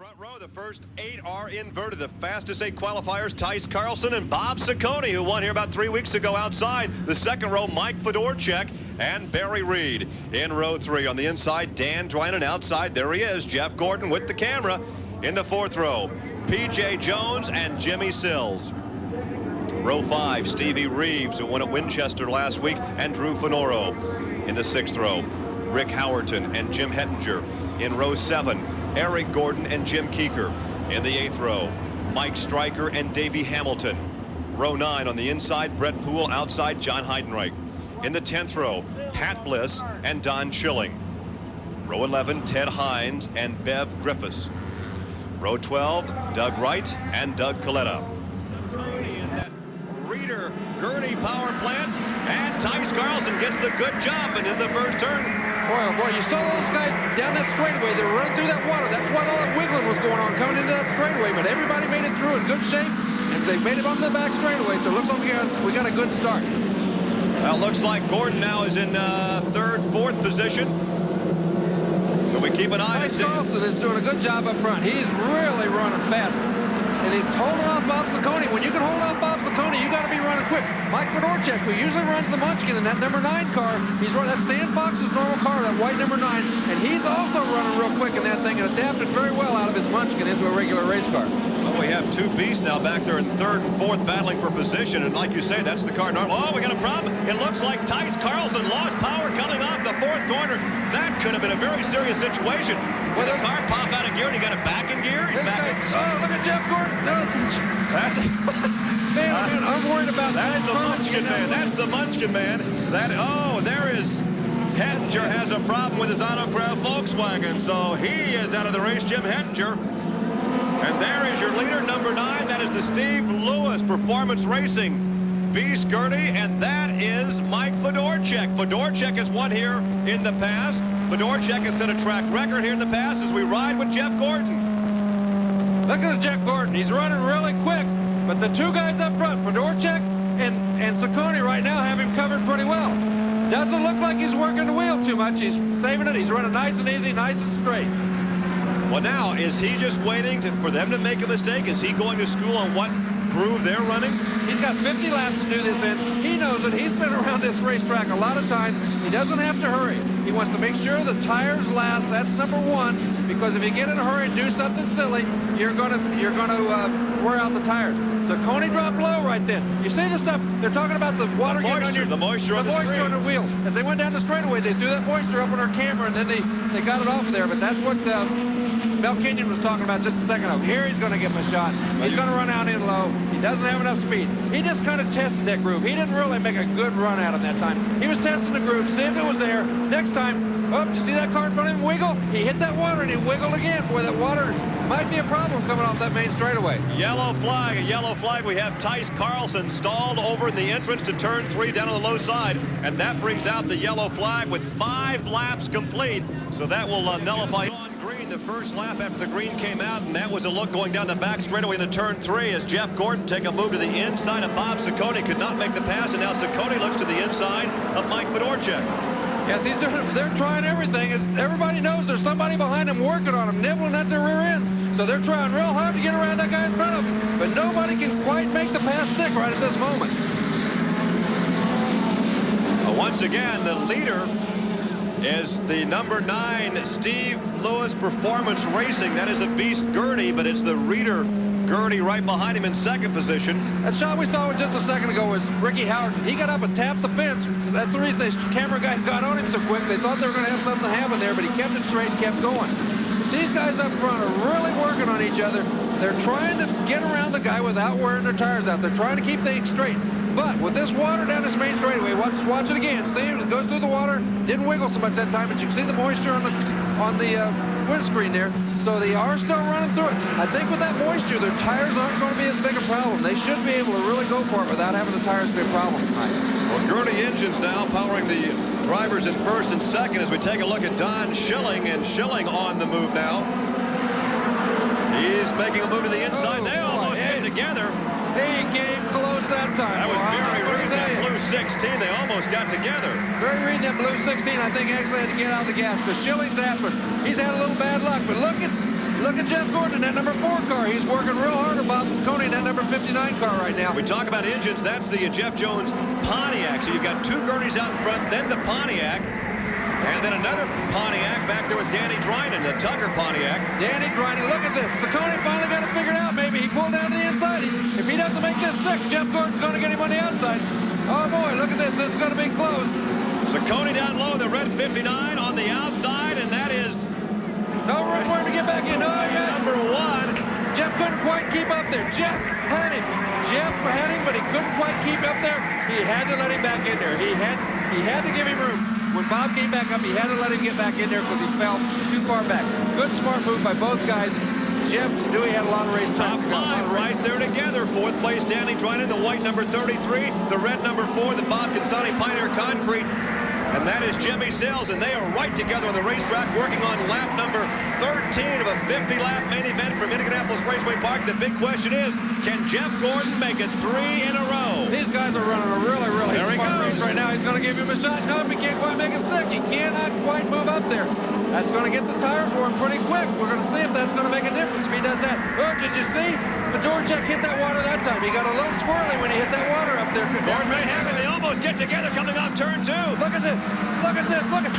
front row, the first 8 are inverted. The fastest 8 qualifiers, Tice Carlson and Bob Ciccone, who won here about 3 weeks ago outside. The second row, Mike Fedorchak and Barry Reed. In row 3 on the inside, Dan Drynan. Outside, there he is, Jeff Gordon with the camera. In the 4th row, P.J. Jones and Jimmy Sills. Row 5, Stevie Reeves, who won at Winchester last week, and Drew Fenoro. In the 6th row, Rick Howerton and Jim Hettinger. In row 7, Eric Gordon and Jim Keeker. In the 8th row, Mike Stryker and Davey Hamilton. Row 9 on the inside, Brett Poole. Outside, John Heidenreich. In the 10th row, Pat Bliss and Don Schilling. Row 11, Ted Hines and Bev Griffiths. Row 12, Doug Wright and Doug Coletta. In that Reeder Gurney power plant, and Tice Carlson gets the good jump into the first turn. Boy, oh boy, you saw those guys down that straightaway. They were running through that water. That's why all that wiggling was going on coming into that straightaway. But everybody made it through in good shape, and they made it onto the back straightaway. So it looks like we got a good start. Well, looks like Gordon now is in 3rd, 4th position. So we keep an eye to see. Tice Carlson is doing a good job up front. He's really running fast. And he's holding off Bob Ciccone. When you can hold off Bob Ciccone, you got to be running quick. Mike Fedorchak, who usually runs the Munchkin in that number 9 car, he's running that Stan Fox's normal car, that white number 9, and he's also running real quick in that thing and adapted very well out of his Munchkin into a regular race car. Well, we have 2 beasts now back there in 3rd and 4th battling for position, and like you say, that's the car. Oh, we got a problem. It looks like Tice Carlson lost power coming off the 4th corner. That could have been a very serious situation. Did the car pop out of gear and he got it back in gear? He's back. Oh, look at Jeff Gordon. That's man, I'm worried about that. That's the Munchkin man. That's the Munchkin man. There is Hettinger has a problem with his Autocraft Volkswagen, so he is out of the race, Jim Hettinger. And there is your leader, number 9. That is the Steve Lewis Performance Racing Beast Gurney, and that is Mike Fedorchak. Fedorchak has won here in the past. Fedorchak has set a track record here in the past as we ride with Jeff Gordon. Look at Jeff Gordon. He's running really quick, but the 2 guys up front, Fedorchak and Ciccone, right now have him covered pretty well. Doesn't look like he's working the wheel too much. He's saving it. He's running nice and easy, nice and straight. Well, now, is he just waiting for them to make a mistake? Is he going to school on what groove they're running? He's got 50 laps to do this in. He knows it. He's been around this racetrack a lot of times. He doesn't have to hurry. He wants to make sure the tires last. That's number 1, because if you get in a hurry and do something silly, you're gonna wear out the tires. Ciccone dropped low right then. You see the stuff? They're talking about the water getting on the moisture on the wheel. As they went down the straightaway, they threw that moisture up on our camera, and then they got it off there. But that's what Mel Kenyon was talking about just a second ago. Here he's going to give him a shot. He's going to run out in low. He doesn't have enough speed. He just kind of tested that groove. He didn't really make a good run at him that time. He was testing the groove, see if it was there. Next time, oh, did you see that car in front of him wiggle? He hit that water and he wiggled again. Boy, that water might be a problem coming off that main straightaway. Yellow flag, a yellow flag. We have Tice Carlson stalled over in the entrance to turn 3 down on the low side, and that brings out the yellow flag with 5 laps complete. So that will nullify on green the first lap after the green came out, and that was a look going down the back straightaway into turn 3 as Jeff Gordon take a move to the inside of Bob Ciccone, could not make the pass, and now Ciccone looks to the inside of Mike Fedorchak. Yes, he's doing it. They're trying everything. Everybody knows there's somebody behind them working on them, nibbling at their rear ends. So they're trying real hard to get around that guy in front of them. But nobody can quite make the pass stick right at this moment. Once again, the leader is the number 9 Steve Lewis Performance Racing. That is a Beast Gurney, but it's the Reeder Gurney right behind him in 2nd position. That shot we saw just a second ago was Ricky Howard. He got up and tapped the fence. That's the reason these camera guys got on him so quick. They thought they were going to have something happen there, but he kept it straight and kept going. These guys up front are really working on each other. They're trying to get around the guy without wearing their tires out. They're trying to keep things straight. But with this water down this main straightaway, watch it again. See, it goes through the water. Didn't wiggle so much that time, but you can see the moisture on the windscreen there. So they are still running through it. I think with that moisture, their tires aren't going to be as big a problem. They should be able to really go for it without having the tires be a problem tonight. Well, Gurney engines now powering the drivers in 1st and 2nd as we take a look at Don Schilling, and Schilling on the move now. He's making a move to the inside. They almost get together. He came close that time. That was Barry Reed, that blue 16. They almost got together. Barry Reed, that blue 16, I think actually had to get out of the gas because Schilling's after him. He's had a little bad luck, but look at Look at Jeff Gordon in that number 4 car. He's working real hard on Bob Saccone in that number 59 car right now. We talk about engines. That's the Jeff Jones Pontiac. So you've got 2 Gurneys out in front, then the Pontiac, and then another Pontiac back there with Danny Dryden, the Tucker Pontiac. Danny Dryden, look at this. Saccone finally got it figured out. Maybe he pulled down to the inside. If he doesn't make this stick, Jeff Gordon's going to get him on the outside. Oh boy, look at this. This is going to be close. Saccone down low, the red 59 on the outside, and that is no room for him to get back in. Oh, yeah. Number 1. Jeff couldn't quite keep up there. Jeff had him. Jeff had him, but he couldn't quite keep up there. He had to let him back in there. He had to give him room. When Bob came back up, he had to let him get back in there because he fell too far back. Good, smart move by both guys. Jeff knew he had a lot of race time. Top 5 right there together. 4th place, Danny Dryden, the white number 33, the red number 4, the Bob Consani Pioneer Concrete. And that is Jimmy Sills, and they are right together on the racetrack working on lap number 13 of a 50-lap main event from Indianapolis Raceway Park. The big question is, can Jeff Gordon make it 3 in a row? These guys are running a really, really there smart race right now. He's going to give him a shot. No, he can't quite make it stick. He cannot quite move up there. That's going to get the tires for him pretty quick. We're going to see if that's going to make a difference if he does that. Oh, did you see? Fedorchak hit that water that time. He got a little squirrely when he hit that water up there. Gordon may have it. They almost get together coming off turn 2. Look at this. Look at this. Look at.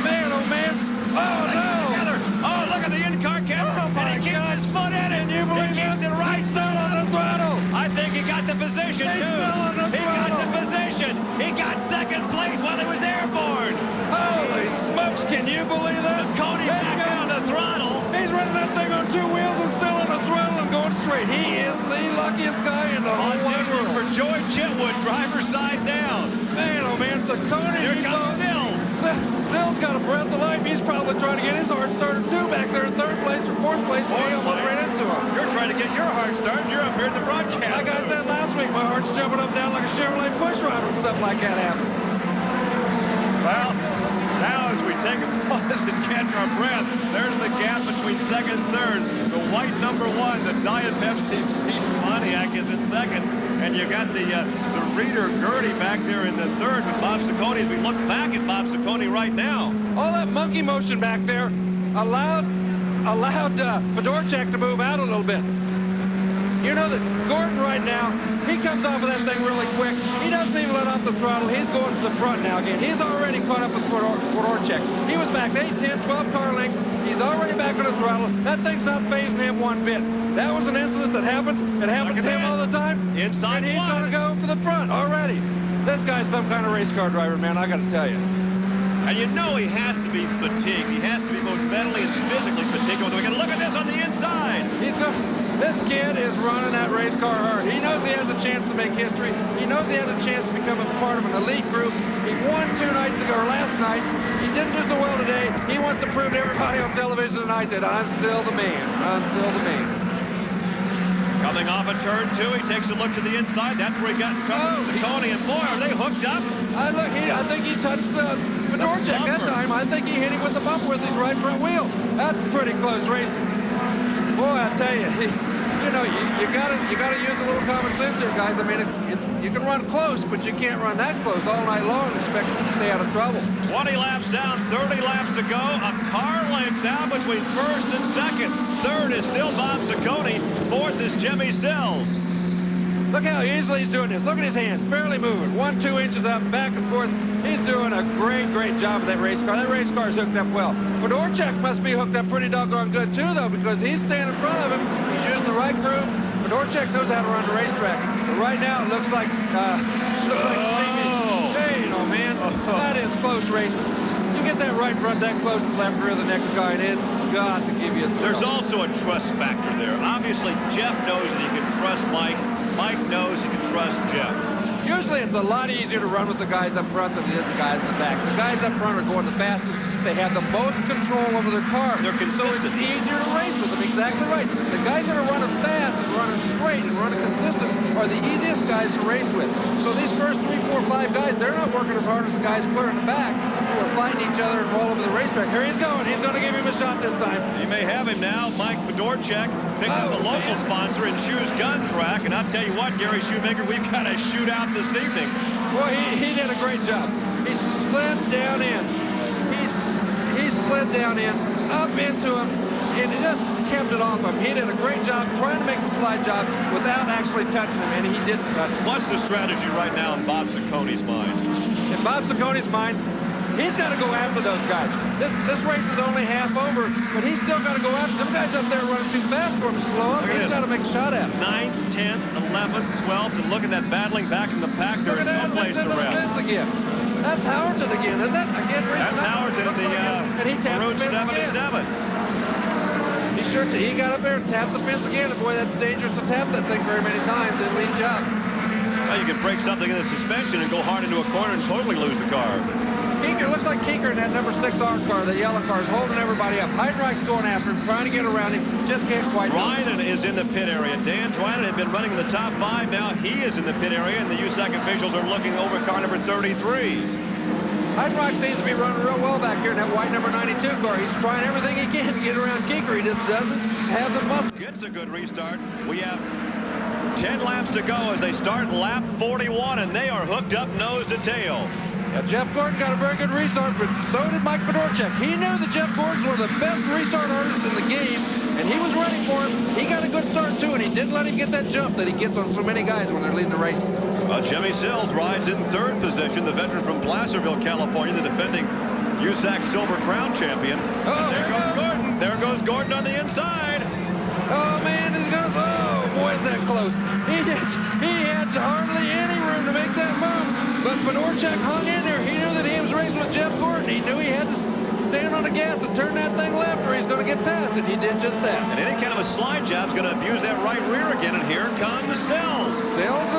Man, oh, man. Oh, no. Oh, look at the in-car camera. Oh, and he keeps his foot in it. Can you believe he keeps this? it right. He's still on the throttle. I think he got the position, He's too. still on the He got throttle. the position. He got 2nd place while he was airborne. Holy smokes. Can you believe that? Cody back on the throttle. He's running that thing on 2 wheels and still on the throttle and going straight. He is the luckiest guy in the whole wide world. For Joy Chitwood, driver's side down. Man, oh man, Saccone. Here comes Sills. Sills got a breath of life. He's probably trying to get his heart started too back there in 3rd place or 4th place. And he almost ran into him. You're trying to get your heart started. You're up here in the broadcast. Like I said last week, my heart's jumping up and down like a Chevrolet push rod when stuff like that happens. Well, now as we take a pause and catch our breath, there's the gap between 2nd and 3rd. The white number 1, the Diet Pepsi Peach Pontiac is in 2nd. And you got the Reader Gurney back there in the 3rd with Bob Saccone as we look back at Bob Saccone right now. All that monkey motion back there allowed Fedorchak to move out a little bit. You know that Gordon right now, he comes off of that thing really quick. He doesn't even let off the throttle. He's going to the front now again. He's already caught up with Fedorchak. He was back 8, 10, 12 car lengths. He's already back on the throttle. That thing's not phasing him one bit. That was an incident that happens. It happens to him all the time. Inside and he's going to go for the front already. This guy's some kind of race car driver, man. I got to tell you. And you know he has to be fatigued. He has to be both mentally and physically fatigued. We're going to look at this on the inside. This kid is running that race car hard. He knows he has a chance to make history. He knows he has a chance to become a part of an elite group. He won 2 nights ago, or last night. He didn't do so well today. He wants to prove to everybody on television tonight that I'm still the man. I'm still the man. Coming off of turn 2, he takes a look to the inside. That's where he got in trouble with Saccone. And boy, are they hooked up. I think he touched Fedorchak that time. I think he hit him with the bumper with his right front wheel. That's pretty close racing. Boy, I tell you, you gotta use a little common sense here, guys. I mean, you can run close, but you can't run that close all night long and expect to stay out of trouble. 20 laps down, 30 laps to go. A car length down between 1st and 2nd. 3rd is still Bob Saccone. 4th is Jimmy Sills. Look how easily he's doing this. Look at his hands, barely moving. 1, 2 inches up, back and forth. He's doing a great job with that race car. That race car is hooked up well. Fedorchak must be hooked up pretty doggone good too, though, because he's standing in front of him. He's using the right groove. Fedorchak knows how to run the racetrack. But right now, it looks like hey, no man, that is close racing. You get that right front that close to the left rear of the next guy, and it's got to give you a thrill. There's also a trust factor there. Obviously, Jeff knows that he can trust Mike. Mike knows he can trust Jeff. Usually it's a lot easier to run with the guys up front than it is the guys in the back. The guys up front are going the fastest. They have the most control over their cars. They're consistent. So it's easier to race with them. Exactly right. The guys that are running fast and running straight and running consistent are the easiest guys to race with. So these first 3, 4, 5 guys, they're not working as hard as the guys clear in the back who are fighting each other and all over the racetrack. Here he's going. He's going to give him a shot this time. He may have him now. Mike Fedorchak picked up a local sponsor in Shoes Gun Track. And I'll tell you what, Gary Shoemaker, we've got a shootout this evening. Boy, he did a great job. He slid down in. He slid down in, up into him, and just kept it off him. He did a great job trying to make the slide job without actually touching him, and he didn't touch him. What's the strategy right now in Bob Saccone's mind? In Bob Saccone's mind, he's got to go after those guys. This race is only half over, but he's still got to go after them guys up there running too fast for him to slow up. He's got to make a shot at him. 9, 10, 11, 12, to look at that battling back in the pack. There is no place to rest. Again. That's Howerton again, isn't that? Again, that's Howerton at the Route 77. He got up there and tapped the fence again. And boy, that's dangerous to tap that thing very many times. It leads you up. Well, you can break something in the suspension and go hard into a corner and totally lose the car. Keeker, looks like Keeker in that number 6R car, the yellow car, is holding everybody up. Heidenreich's going after him, trying to get around him, just can't quite. Dryden is in the pit area. Dan Dryden had been running in the top 5. Now he is in the pit area, and the USAC officials are looking over car number 33. Heidenreich seems to be running real well back here in that white number 92 car. He's trying everything he can to get around Keeker. He just doesn't have the muscle. Gets a good restart. We have 10 laps to go as they start lap 41, and they are hooked up nose to tail. Now, Jeff Gordon got a very good restart, but so did Mike Fedorchak. He knew that Jeff Gordon's one of the best restart artists in the game, and he was ready for him. He got a good start, too, and he didn't let him get that jump that he gets on so many guys when they're leading the races. Well, Jimmy Sills rides in 3rd position, the veteran from Placerville, California, the defending USAC Silver Crown champion. Oh, there goes Gordon. There goes Gordon on the inside. Oh, man, he's going to... Oh, boy, is that close. He had hardly any room to make that move. But Fedorchak hung in there. He knew that he was racing with Jeff Gordon. He knew he had to stand on the gas and turn that thing left or he's going to get past it. He did just that. And any kind of a slide job is going to abuse that right rear again. And here comes Sills. Sills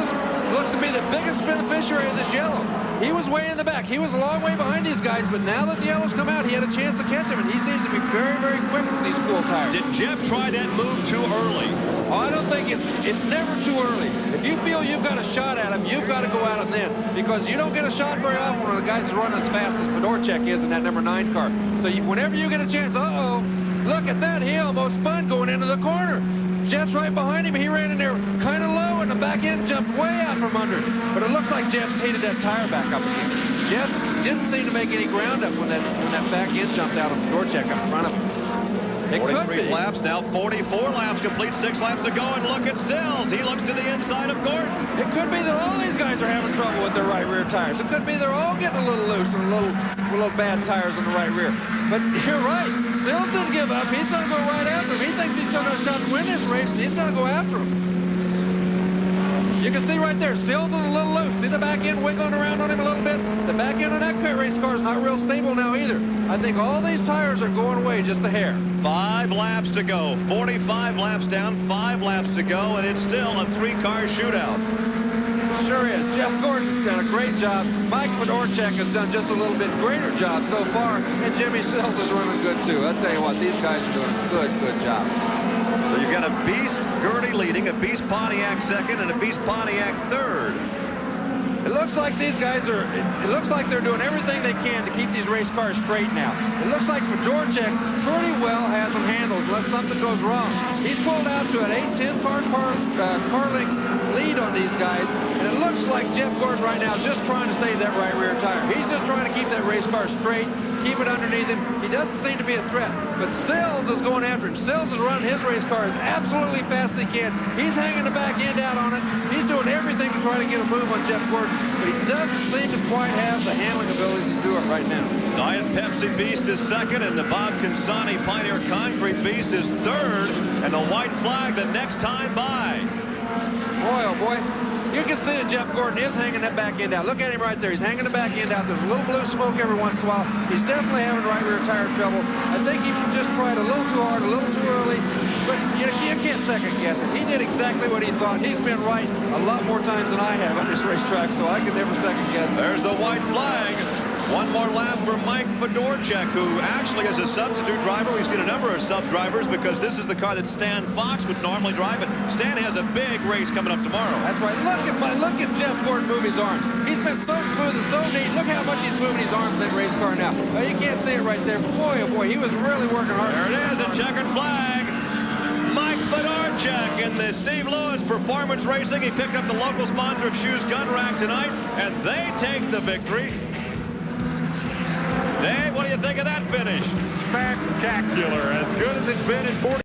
looks to be the biggest beneficiary of this yellow. He was way in the back. He was a long way behind these guys, but now that the yellows come out, he had a chance to catch him, and he seems to be very, very quick with these cool tires. Did Jeff try that move too early? Oh, I don't think it's never too early. If you feel you've got a shot at him, you've got to go at him then, because you don't get a shot very often when the guys is running as fast as Fedorchak is in that number 9 car. So whenever you get a chance, look at that. He almost spun going into the corner. Jeff's right behind him. He ran in there kind of low, and the back end jumped way out from under it. But it looks like Jeff's heated that tire back up again. Jeff didn't seem to make any ground up when that back end jumped out of Fedorchak in front of him. It 43 laps now, 44 laps complete, 6 laps to go, and look at Sills. He looks to the inside of Gordon. It could be that all these guys are having trouble with their right rear tires. It could be they're all getting a little loose and a little bad tires on the right rear. But you're right. Sills didn't give up. He's going to go right after him. He thinks he's still got a shot to win this race, and he's going to go after him. You can see right there, Sills is a little loose. See the back end wiggling around on him a little bit? The back end of that race car is not real stable now either. I think all these tires are going away just a hair. 5 laps to go. 45 laps down, 5 laps to go, and it's still a 3-car shootout. It sure is. Jeff Gordon's done a great job. Mike Fedorchak has done just a little bit greater job so far, and Jimmy Sills is running good too. I'll tell you what, these guys are doing a good job. So you've got a Beast Gurney leading, a Beast Pontiac second, and a Beast Pontiac third. It looks like these guys it looks like they're doing everything they can to keep these race cars straight now. It looks like Fedorchak pretty well has them handled unless something goes wrong. He's pulled out to an 8-10 car length lead on these guys, and it looks like Jeff Gordon right now just trying to save that right rear tire. He's just trying to keep that race car straight, keep it underneath him. He doesn't seem to be a threat, but Sills is going after him. Sills is running his race car as absolutely fast as he can. He's hanging the back end out on it. He's doing everything to try to get a move on Jeff Gordon, but he doesn't seem to quite have the handling ability to do it right now. Diet Pepsi Beast is second, and the Bob Consani Pioneer Concrete Beast is third, and the white flag the next time by. Boy, oh boy. You can see that Jeff Gordon is hanging that back end out. Look at him right there. He's hanging the back end out. There's a little blue smoke every once in a while. He's definitely having right rear tire trouble. I think he just tried a little too hard, a little too early. But you can't second guess it. He did exactly what he thought. He's been right a lot more times than I have on this racetrack, so I could never second guess it. There's the white flag. One more lap for Mike Fedorchak, who actually is a substitute driver. We've seen a number of sub-drivers because this is the car that Stan Fox would normally drive. But Stan has a big race coming up tomorrow. That's right. Look at Jeff Gordon move his arms. He's been so smooth and so neat. Look how much he's moving his arms in the race car now. Well, you can't see it right there. Boy, oh boy, he was really working hard. There it is, a checkered flag. Mike Fedorchak in the Steve Lewis Performance Racing. He picked up the local sponsor of Shoes Gun Rack tonight, and they take the victory. Dave, what do you think of that finish? Spectacular, as good as it's been in 40.